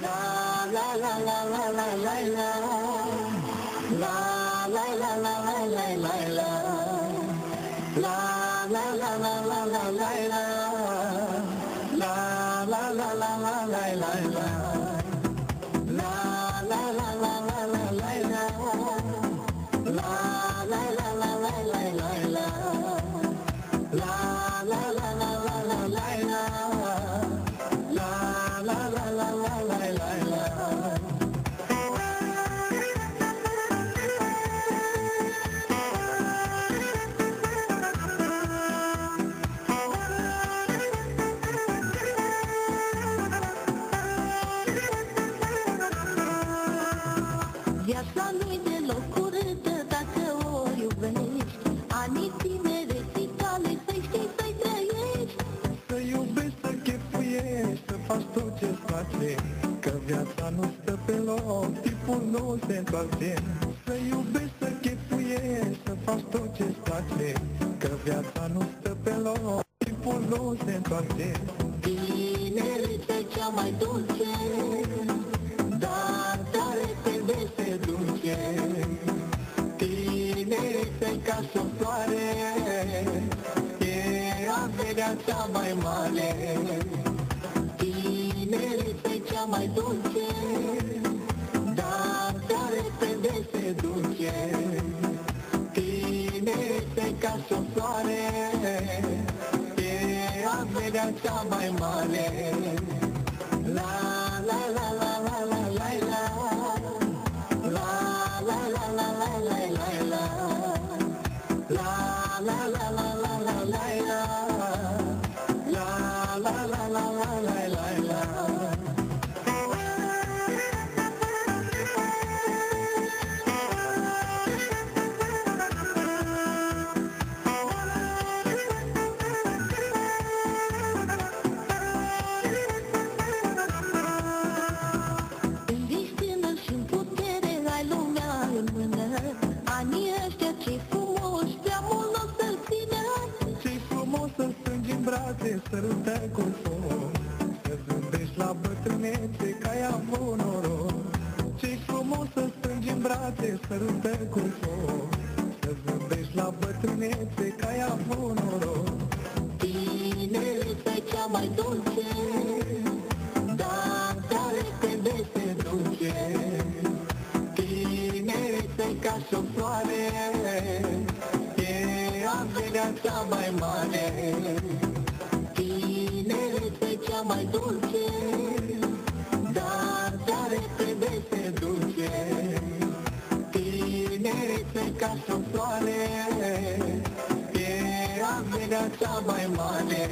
La la la la la la la la. La la la la la la la la. La la la la la la la la. La la la la la la la la. La la la la la la la la. La la la la la la la la. La la la la la la la la. La la la la la la la la. Viața nu-i deloc curândă dacă o iubești. Anii tinereții tale să-i știi să-i trăiești. Să iubești, să chefuiești, să faci tot ce-ți place, că viața nu stă pe loc, timpul nu se întoarce. Să iubești, să chefuiești, să faci tot ce-ți place, că viața nu stă pe loc, timpul nu se întoarce. Tinerețea cea mai dulce, Dar repede se duce. Tinerețea ca și o floare, e averea cea mai mare. tinerețea cea mai dulce, Dar repede se duce. Tinerețea ca și o floare, e averea cea mai mare. La la la la la la la la. La la la la la la la la. La la la la la la la la. La la la la la la la la. când ești tânăr și în putere, ai lumea în mână. Anii ăștia ce-i frumos, prea mult n-o să-l țină. Ce-i frumos să strângi în brațe, sărută cu foc, să zâmbești la bătrânețe că ai avut noroc. Ce-i frumos să strângi în brațe, sărută cu foc, să zâmbești la bătrânețe că ai avut noroc. Tinerețea cea mai dulce, Dar repede se duce. Tinerețea ca și o floare, e averea cea mai mare. tinerețea cea mai dulce, Dar repede se duce. Tinerețea ca și o floare, e averea cea mai mare.